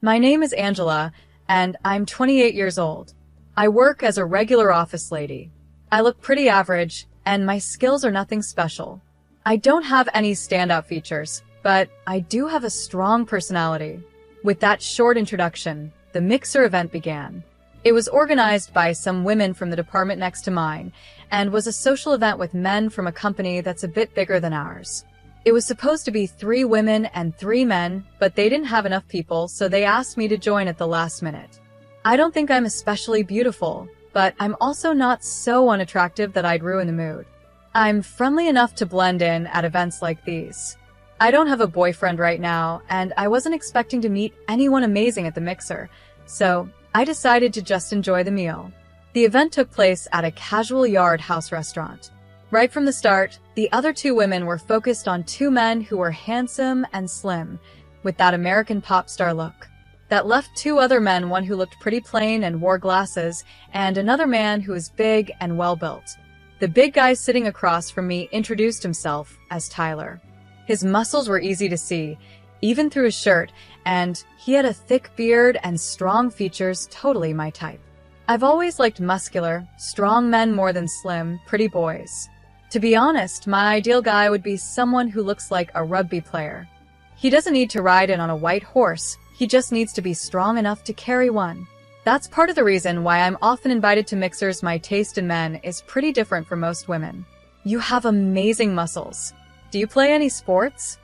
My name is Angela, and I'm 28 years old. I work as a regular office lady. I look pretty average, and my skills are nothing special. I don't have any standout features, but I do have a strong personality. With that short introduction, the Mixer event began. It was organized by some women from the department next to mine, and was a social event with men from a company that's a bit bigger than ours. It was supposed to be 3 women and 3 men, but they didn't have enough people, so they asked me to join at the last minute. I don't think I'm especially beautiful, but I'm also not so unattractive that I'd ruin the mood. I'm friendly enough to blend in at events like these. I don't have a boyfriend right now, and I wasn't expecting to meet anyone amazing at the Mixer, so I decided to just enjoy the meal. The event took place at a Casual Yard House restaurant. Right from the start, the other 2 women were focused on 2 men who were handsome and slim, with that American pop star look. That left 2 other men, one who looked pretty plain and wore glasses, and another man who was big and well-built. The big guy sitting across from me introduced himself as Tyler. His muscles were easy to see, even through his shirt, and he had a thick beard and strong features, totally my type. I've always liked muscular, strong men more than slim, pretty boys. To be honest, my ideal guy would be someone who looks like a rugby player. He doesn't need to ride in on a white horse, he just needs to be strong enough to carry one. That's part of the reason why I'm often invited to Mixers. My taste in men is pretty different from most women. You have amazing muscles. Do you play any sports?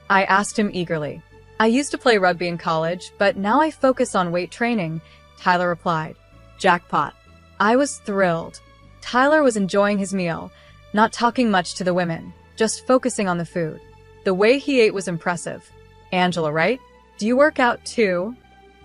I asked him eagerly. I used to play rugby in college, but now I focus on weight training, Tyler replied. Jackpot. I was thrilled. Tyler was enjoying his meal, not talking much to the women, just focusing on the food. The way he ate was impressive. Angela, right? Do you work out too?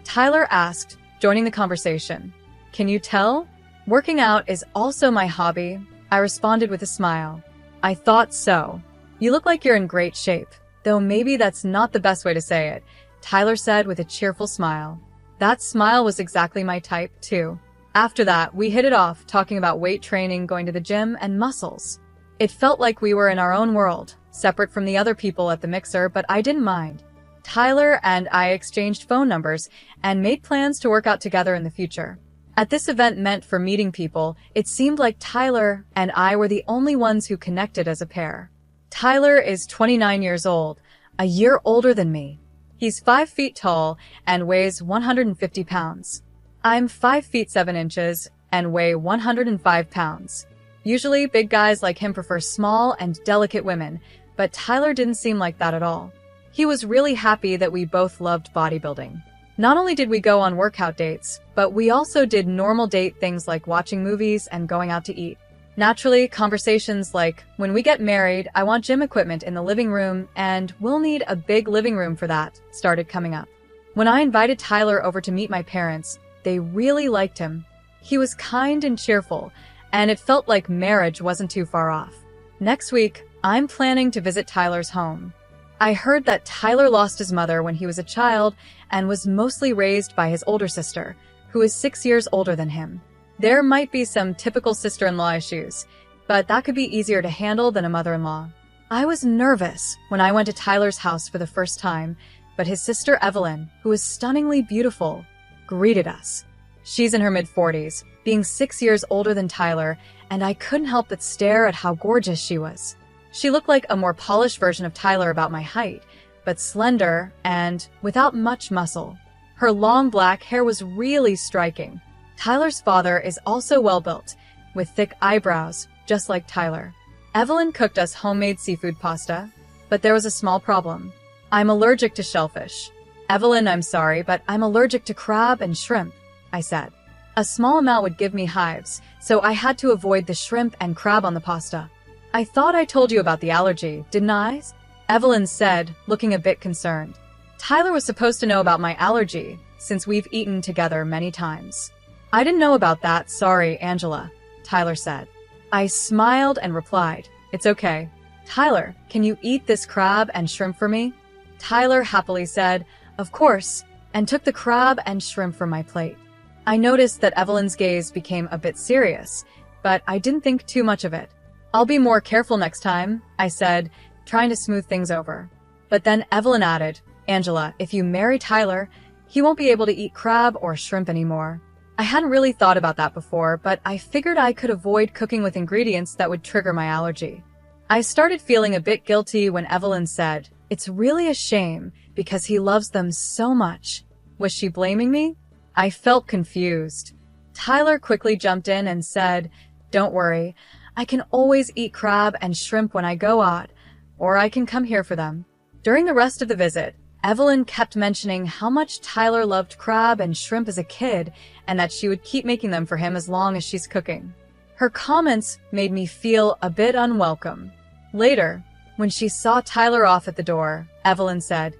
Tyler asked, joining the conversation. Can you tell? Working out is also my hobby, I responded with a smile. I thought so. You look like you're in great shape, though maybe that's not the best way to say it, Tyler said with a cheerful smile. That smile was exactly my type, too. After that, we hit it off, talking about weight training, going to the gym, and muscles. It felt like we were in our own world, separate from the other people at the Mixer, but I didn't mind. Tyler and I exchanged phone numbers and made plans to work out together in the future. At this event meant for meeting people, it seemed like Tyler and I were the only ones who connected as a pair. Tyler is 29 years old, a year older than me. He's 5 feet tall and weighs 150 pounds. I'm 5 feet 7 inches and weigh 105 pounds. Usually, big guys like him prefer small and delicate women, but Tyler didn't seem like that at all. He was really happy that we both loved bodybuilding. Not only did we go on workout dates, but we also did normal date things like watching movies and going out to eat. Naturally, conversations like, when we get married, I want gym equipment in the living room, and we'll need a big living room for that, started coming up. When I invited Tyler over to meet my parents, they really liked him. He was kind and cheerful, and it felt like marriage wasn't too far off. Next week, I'm planning to visit Tyler's home. I heard that Tyler lost his mother when he was a child and was mostly raised by his older sister, who is 6 years older than him. There might be some typical sister-in-law issues, but that could be easier to handle than a mother-in-law. I was nervous when I went to Tyler's house for the first time, but his sister Evelyn, who is stunningly beautiful, greeted us. She's in her mid-40s, being 6 years older than Tyler, and I couldn't help but stare at how gorgeous she was. She looked like a more polished version of Tyler, about my height, but slender and without much muscle. Her long black hair was really striking. Tyler's father is also well-built, with thick eyebrows, just like Tyler. Evelyn cooked us homemade seafood pasta, but there was a small problem. I'm allergic to shellfish. Evelyn, I'm sorry, but I'm allergic to crab and shrimp, I said. A small amount would give me hives, so I had to avoid the shrimp and crab on the pasta. I thought I told you about the allergy, didn't I? Evelyn said, looking a bit concerned. Tyler was supposed to know about my allergy, since we've eaten together many times. I didn't know about that, sorry, Angela, Tyler said. I smiled and replied, it's okay. Tyler, can you eat this crab and shrimp for me? Tyler happily said, of course, and took the crab and shrimp from my plate. I noticed that Evelyn's gaze became a bit serious, but I didn't think too much of it. I'll be more careful next time, I said, trying to smooth things over. But then Evelyn added, Angela, if you marry Tyler, he won't be able to eat crab or shrimp anymore. I hadn't really thought about that before, but I figured I could avoid cooking with ingredients that would trigger my allergy. I started feeling a bit guilty when Evelyn said, "It's really a shame because he loves them so much." Was she blaming me? I felt confused. Tyler quickly jumped in and said, "Don't worry, I can always eat crab and shrimp when I go out, or I can come here for them." During the rest of the visit, Evelyn kept mentioning how much Tyler loved crab and shrimp as a kid and that she would keep making them for him as long as she's cooking. Her comments made me feel a bit unwelcome. Later, when she saw Tyler off at the door, Evelyn said,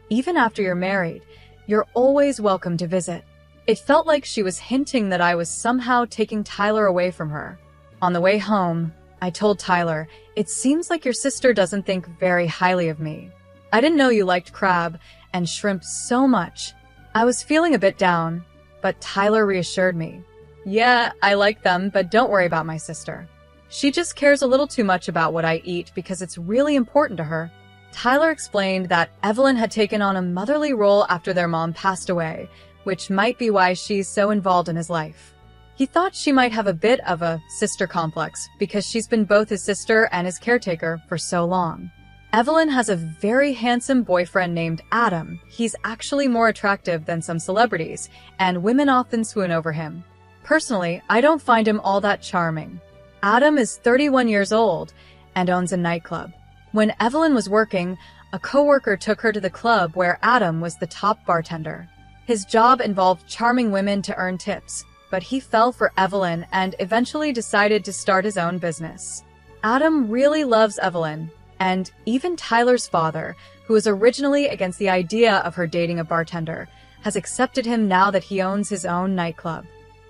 "Even after you're married, you're always welcome to visit." It felt like she was hinting that I was somehow taking Tyler away from her. On the way home, I told Tyler, "It seems like your sister doesn't think very highly of me. I didn't know you liked crab and shrimp so much." I was feeling a bit down, but Tyler reassured me. "Yeah, I like them, but don't worry about my sister. She just cares a little too much about what I eat because it's really important to her." Tyler explained that Evelyn had taken on a motherly role after their mom passed away, which might be why she's so involved in his life. He thought she might have a bit of a sister complex because she's been both his sister and his caretaker for so long. Evelyn has a very handsome boyfriend named Adam. He's actually more attractive than some celebrities, and women often swoon over him. Personally, I don't find him all that charming. Adam is 31 years old and owns a nightclub. When Evelyn was working, a coworker took her to the club where Adam was the top bartender. His job involved charming women to earn tips, but he fell for Evelyn and eventually decided to start his own business. Adam really loves Evelyn, and even Tyler's father, who was originally against the idea of her dating a bartender, has accepted him now that he owns his own nightclub.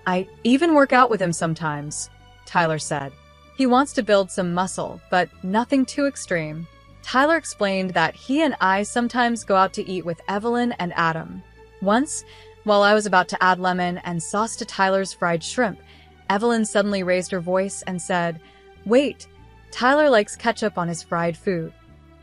"I even work out with him sometimes," Tyler said. "He wants to build some muscle, but nothing too extreme." Tyler explained that he and I sometimes go out to eat with Evelyn and Adam. Once, while I was about to add lemon and sauce to Tyler's fried shrimp, Evelyn suddenly raised her voice and said, "Wait, Tyler likes ketchup on his fried food."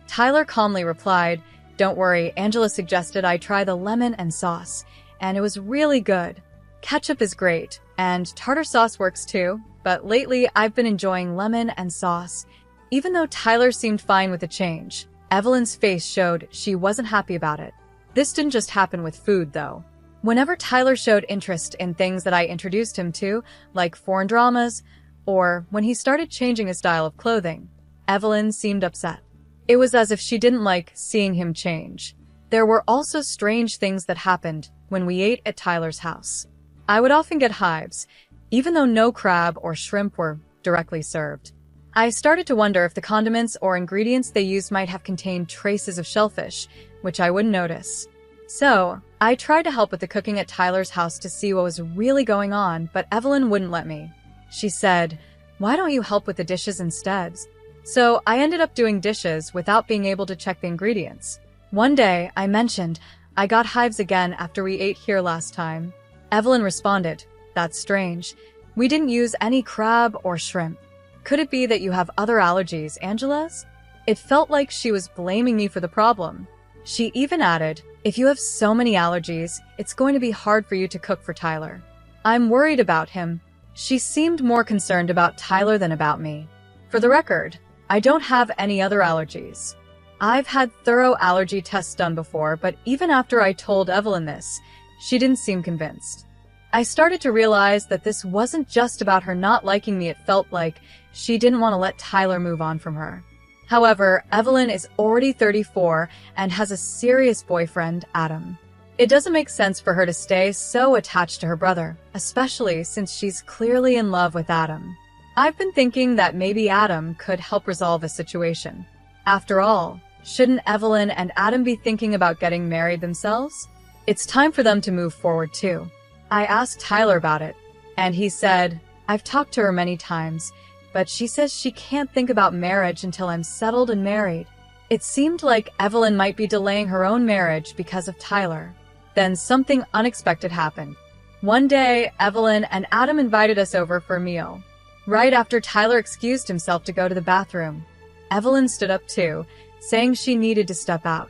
Tyler calmly replied, "Don't worry, Angela suggested I try the lemon and sauce, and it was really good. Ketchup is great, and tartar sauce works too, but lately I've been enjoying lemon and sauce." Even though Tyler seemed fine with the change, Evelyn's face showed she wasn't happy about it. This didn't just happen with food, though. Whenever Tyler showed interest in things that I introduced him to, like foreign dramas, or when he started changing his style of clothing, Evelyn seemed upset. It was as if she didn't like seeing him change. There were also strange things that happened when we ate at Tyler's house. I would often get hives, even though no crab or shrimp were directly served. I started to wonder if the condiments or ingredients they used might have contained traces of shellfish, which I wouldn't notice. So, I tried to help with the cooking at Tyler's house to see what was really going on, but Evelyn wouldn't let me. She said, "Why don't you help with the dishes instead?" So I ended up doing dishes without being able to check the ingredients. One day, I mentioned, "I got hives again after we ate here last time." Evelyn responded, "That's strange. We didn't use any crab or shrimp. Could it be that you have other allergies, Angela's?" It felt like she was blaming me for the problem. She even added, "If you have so many allergies, it's going to be hard for you to cook for Tyler. I'm worried about him." She seemed more concerned about Tyler than about me. For the record, I don't have any other allergies. I've had thorough allergy tests done before, but even after I told Evelyn this, she didn't seem convinced. I started to realize that this wasn't just about her not liking me. It felt like she didn't want to let Tyler move on from her. However, Evelyn is already 34 and has a serious boyfriend, Adam. It doesn't make sense for her to stay so attached to her brother, especially since she's clearly in love with Adam. I've been thinking that maybe Adam could help resolve the situation. After all, shouldn't Evelyn and Adam be thinking about getting married themselves? It's time for them to move forward too. I asked Tyler about it, and he said, "I've talked to her many times, but she says she can't think about marriage until I'm settled and married." It seemed like Evelyn might be delaying her own marriage because of Tyler. Then something unexpected happened. One day, Evelyn and Adam invited us over for a meal. Right after Tyler excused himself to go to the bathroom, Evelyn stood up too, saying she needed to step out.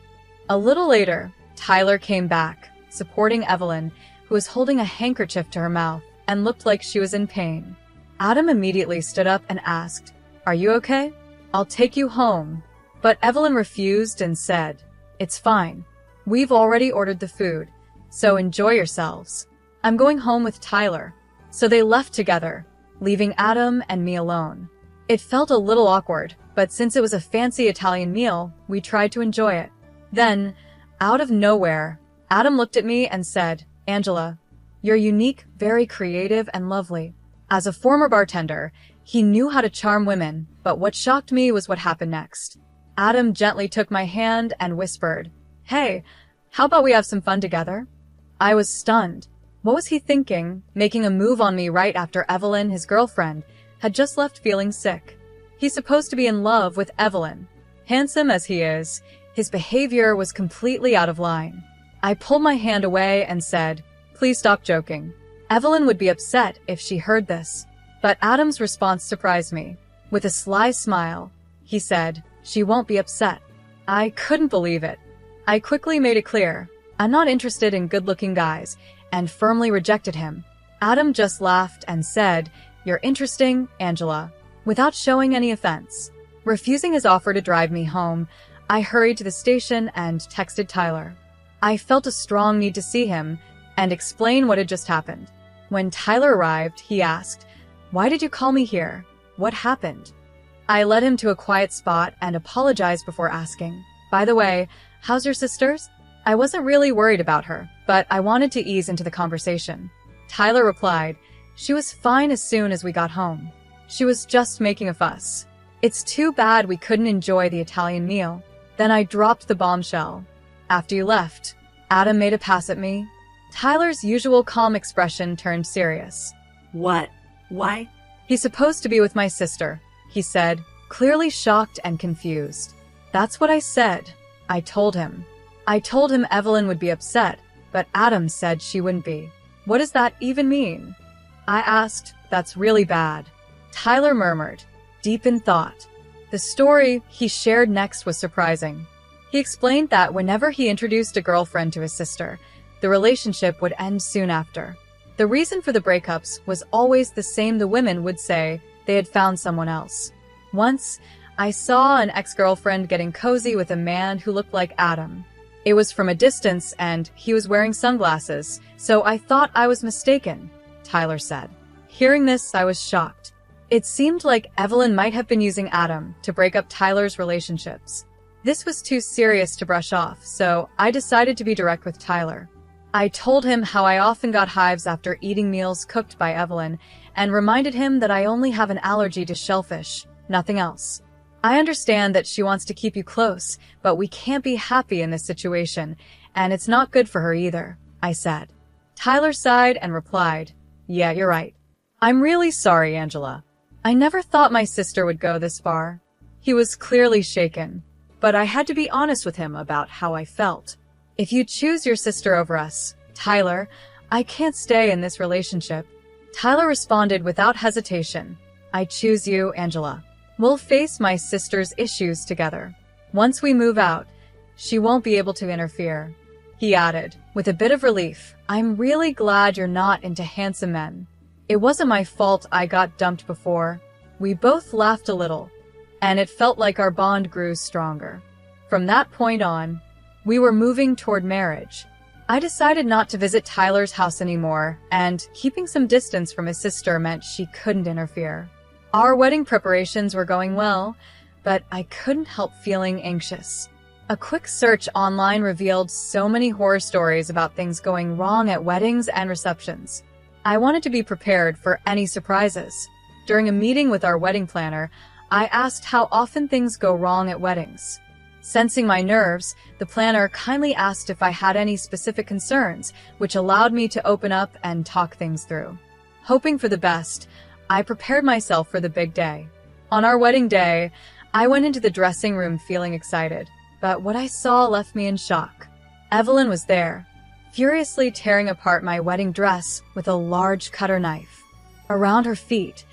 A little later, Tyler came back, supporting Evelyn, who was holding a handkerchief to her mouth and looked like she was in pain. Adam immediately stood up and asked, "Are you okay? I'll take you home." But Evelyn refused and said, "It's fine. We've already ordered the food, so enjoy yourselves. I'm going home with Tyler." So they left together, leaving Adam and me alone. It felt a little awkward, but since it was a fancy Italian meal, we tried to enjoy it. Then, out of nowhere, Adam looked at me and said, "Angela, you're unique, very creative, and lovely." As a former bartender, he knew how to charm women, but what shocked me was what happened next. Adam gently took my hand and whispered, "Hey, how about we have some fun together?" I was stunned. What was he thinking, making a move on me right after Evelyn, his girlfriend, had just left feeling sick? He's supposed to be in love with Evelyn. Handsome as he is, his behavior was completely out of line. I pulled my hand away and said, "Please stop joking. Evelyn would be upset if she heard this." But Adam's response surprised me. With a sly smile, he said, "She won't be upset." I couldn't believe it. I quickly made it clear, I'm not interested in good-looking guys, and firmly rejected him. Adam just laughed and said, "You're interesting, Angela," without showing any offense. Refusing his offer to drive me home, I hurried to the station and texted Tyler. I felt a strong need to see him and explain what had just happened. When Tyler arrived, he asked, "Why did you call me here? What happened?" I led him to a quiet spot and apologized before asking, "By the way, how's your sisters?" I wasn't really worried about her, but I wanted to ease into the conversation. Tyler replied, "She was fine as soon as we got home. She was just making a fuss. It's too bad we couldn't enjoy the Italian meal." Then I dropped the bombshell. After you left, Adam made a pass at me. Tyler's usual calm expression turned serious. "What? Why?" "He's supposed to be with my sister," he said, clearly shocked and confused. "That's what I said." I told him Evelyn would be upset, but Adam said she wouldn't be. "What does that even mean?" I asked. "That's really bad." Tyler murmured, deep in thought. The story he shared next was surprising. He explained that whenever he introduced a girlfriend to his sister, the relationship would end soon after. The reason for the breakups was always the same. The women would say they had found someone else. Once, I saw an ex-girlfriend getting cozy with a man who looked like Adam. It was from a distance and he was wearing sunglasses, so I thought I was mistaken, Tyler said. Hearing this, I was shocked. It seemed like Evelyn might have been using Adam to break up Tyler's relationships. This was too serious to brush off, so I decided to be direct with Tyler. I told him how I often got hives after eating meals cooked by Evelyn and reminded him that I only have an allergy to shellfish, nothing else. I understand that she wants to keep you close, but we can't be happy in this situation, and it's not good for her either, I said. Tyler sighed and replied, "Yeah, you're right. I'm really sorry, Angela. I never thought my sister would go this far." He was clearly shaken, but I had to be honest with him about how I felt. "If you choose your sister over us, Tyler, I can't stay in this relationship." Tyler responded without hesitation, "I choose you, Angela. We'll face my sister's issues together. Once we move out, she won't be able to interfere." He added, with a bit of relief, "I'm really glad you're not into handsome men. It wasn't my fault I got dumped before." We both laughed a little, and it felt like our bond grew stronger. From that point on, we were moving toward marriage. I decided not to visit Tyler's house anymore, and keeping some distance from his sister meant she couldn't interfere. Our wedding preparations were going well, but I couldn't help feeling anxious. A quick search online revealed so many horror stories about things going wrong at weddings and receptions. I wanted to be prepared for any surprises. During a meeting with our wedding planner, I asked how often things go wrong at weddings. Sensing my nerves, the planner kindly asked if I had any specific concerns, which allowed me to open up and talk things through. Hoping for the best, I prepared myself for the big day. On our wedding day, I went into the dressing room feeling excited, but what I saw left me in shock. Evelyn was there, furiously tearing apart my wedding dress with a large cutter knife. Around her feet,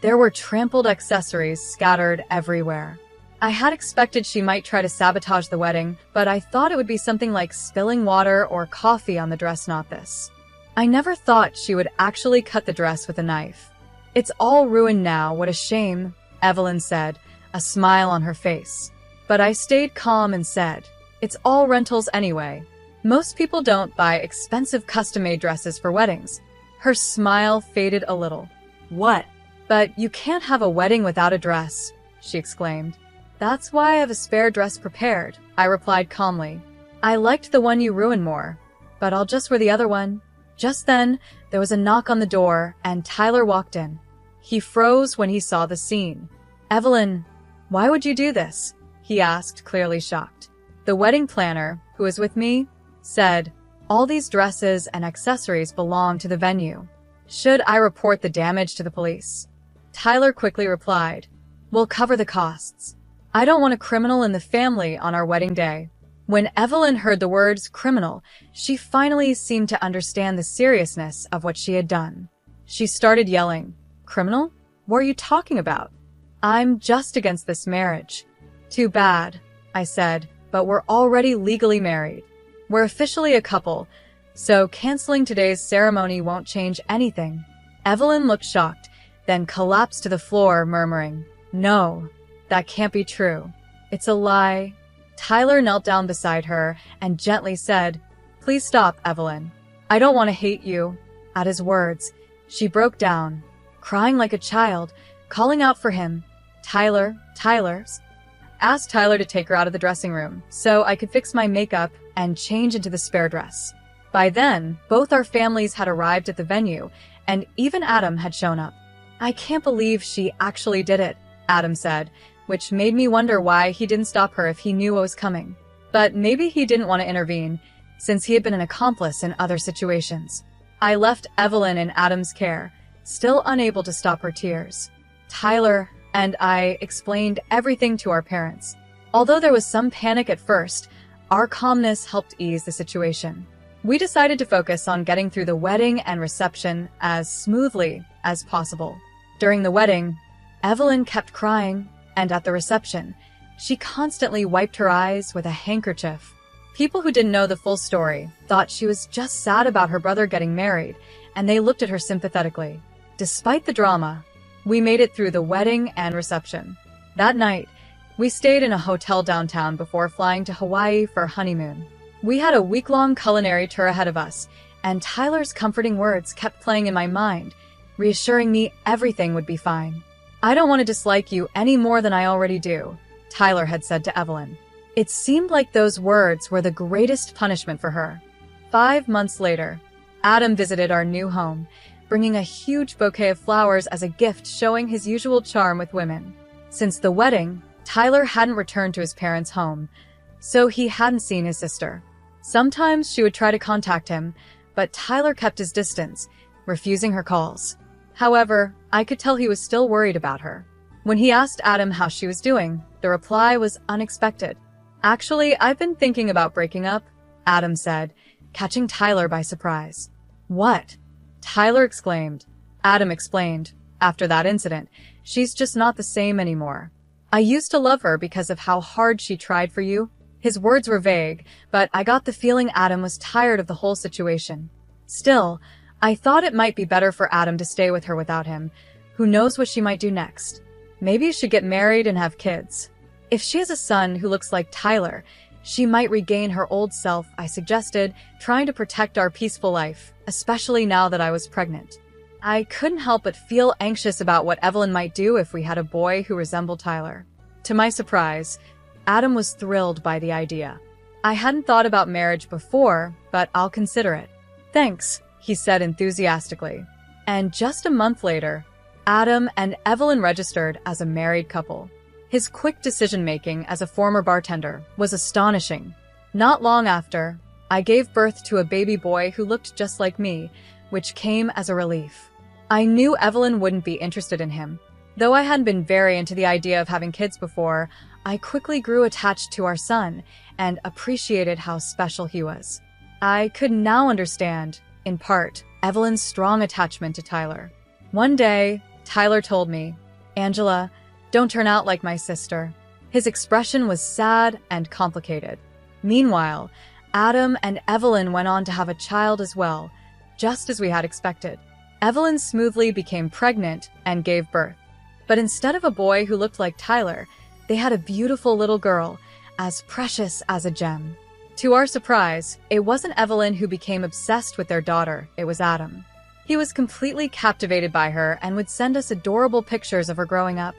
there were trampled accessories scattered everywhere. I had expected she might try to sabotage the wedding, but I thought it would be something like spilling water or coffee on the dress, not this. I never thought she would actually cut the dress with a knife. It's all ruined now, what a shame, Evelyn said, a smile on her face. But I stayed calm and said, it's all rentals anyway. Most people don't buy expensive custom-made dresses for weddings. Her smile faded a little. What? But you can't have a wedding without a dress, she exclaimed. That's why I have a spare dress prepared, I replied calmly. I liked the one you ruined more, but I'll just wear the other one. Just then, there was a knock on the door, and Tyler walked in. He froze when he saw the scene. Evelyn, why would you do this? He asked, clearly shocked. The wedding planner, who was with me, said, all these dresses and accessories belong to the venue. Should I report the damage to the police? Tyler quickly replied, we'll cover the costs. I don't want a criminal in the family on our wedding day. When Evelyn heard the words criminal, she finally seemed to understand the seriousness of what she had done. She started yelling, criminal? What are you talking about? I'm just against this marriage. Too bad, I said, but we're already legally married. We're officially a couple, so canceling today's ceremony won't change anything. Evelyn looked shocked, then collapsed to the floor, murmuring, no, that can't be true. It's a lie. Tyler knelt down beside her and gently said, please stop, Evelyn. I don't want to hate you. At his words, she broke down, crying like a child, calling out for him. Tyler's. Asked Tyler to take her out of the dressing room so I could fix my makeup and change into the spare dress. By then, both our families had arrived at the venue, and even Adam had shown up. I can't believe she actually did it, Adam said, which made me wonder why he didn't stop her if he knew what was coming. But maybe he didn't want to intervene, since he had been an accomplice in other situations. I left Evelyn in Adam's care, still unable to stop her tears. Tyler and I explained everything to our parents. Although there was some panic at first, our calmness helped ease the situation. We decided to focus on getting through the wedding and reception as smoothly as possible. During the wedding, Evelyn kept crying, and at the reception, she constantly wiped her eyes with a handkerchief. People who didn't know the full story thought she was just sad about her brother getting married, and they looked at her sympathetically. Despite the drama, we made it through the wedding and reception. That night, we stayed in a hotel downtown before flying to Hawaii for honeymoon. We had a week-long culinary tour ahead of us, and Tyler's comforting words kept playing in my mind, reassuring me everything would be fine. I don't want to dislike you any more than I already do, Tyler had said to Evelyn. It seemed like those words were the greatest punishment for her. 5 months later, Adam visited our new home, bringing a huge bouquet of flowers as a gift showing his usual charm with women. Since the wedding, Tyler hadn't returned to his parents' home, so he hadn't seen his sister. Sometimes she would try to contact him, but Tyler kept his distance, refusing her calls. However, I could tell he was still worried about her. When he asked Adam how she was doing, the reply was unexpected. Actually, I've been thinking about breaking up, Adam said, catching Tyler by surprise. What? Tyler exclaimed. Adam explained. After that incident, she's just not the same anymore. I used to love her because of how hard she tried for you. His words were vague, but I got the feeling Adam was tired of the whole situation. Still, I thought it might be better for Adam to stay with her without him. Who knows what she might do next? Maybe she'd get married and have kids. If she has a son who looks like Tyler, she might regain her old self, I suggested, trying to protect our peaceful life, especially now that I was pregnant. I couldn't help but feel anxious about what Evelyn might do if we had a boy who resembled Tyler. To my surprise, Adam was thrilled by the idea. I hadn't thought about marriage before, but I'll consider it. Thanks, he said enthusiastically. And just a month later, Adam and Evelyn registered as a married couple. His quick decision-making as a former bartender was astonishing. Not long after, I gave birth to a baby boy who looked just like me, which came as a relief. I knew Evelyn wouldn't be interested in him. Though I hadn't been very into the idea of having kids before, I quickly grew attached to our son and appreciated how special he was. I could now understand, in part, Evelyn's strong attachment to Tyler. One day, Tyler told me, "Angela, don't turn out like my sister." His expression was sad and complicated. Meanwhile, Adam and Evelyn went on to have a child as well, just as we had expected. Evelyn smoothly became pregnant and gave birth. But instead of a boy who looked like Tyler, they had a beautiful little girl, as precious as a gem. To our surprise, it wasn't Evelyn who became obsessed with their daughter, it was Adam. He was completely captivated by her and would send us adorable pictures of her growing up,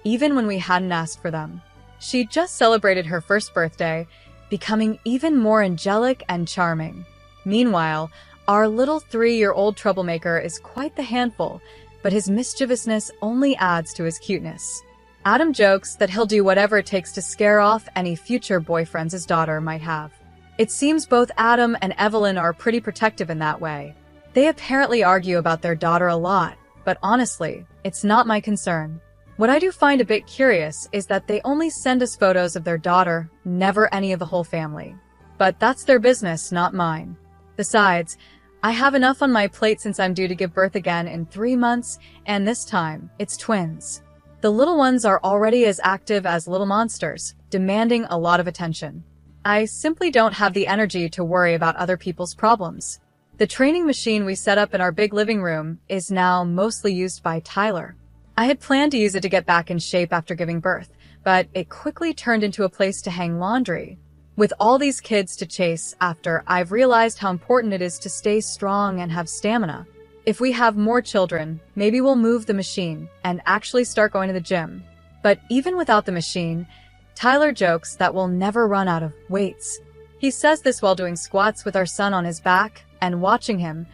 even when we hadn't asked for them. She just celebrated her first birthday, becoming even more angelic and charming. Meanwhile, our little 3-year-old troublemaker is quite the handful, but his mischievousness only adds to his cuteness. Adam jokes that he'll do whatever it takes to scare off any future boyfriends his daughter might have. It seems both Adam and Evelyn are pretty protective in that way. They apparently argue about their daughter a lot, but honestly, it's not my concern. What I do find a bit curious is that they only send us photos of their daughter, never any of the whole family. But that's their business, not mine. Besides, I have enough on my plate since I'm due to give birth again in 3 months, and this time, it's twins. The little ones are already as active as little monsters, demanding a lot of attention. I simply don't have the energy to worry about other people's problems. The training machine we set up in our big living room is now mostly used by Tyler. I had planned to use it to get back in shape after giving birth, but it quickly turned into a place to hang laundry. With all these kids to chase after, I've realized how important it is to stay strong and have stamina. If we have more children, maybe we'll move the machine and actually start going to the gym. But even without the machine, Tyler jokes that we'll never run out of weights. He says this while doing squats with our son on his back, and watching him,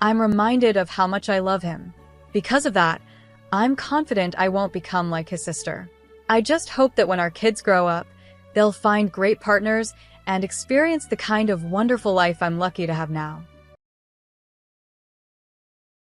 I'm reminded of how much I love him. Because of that, I'm confident I won't become like his sister. I just hope that when our kids grow up, they'll find great partners and experience the kind of wonderful life I'm lucky to have now.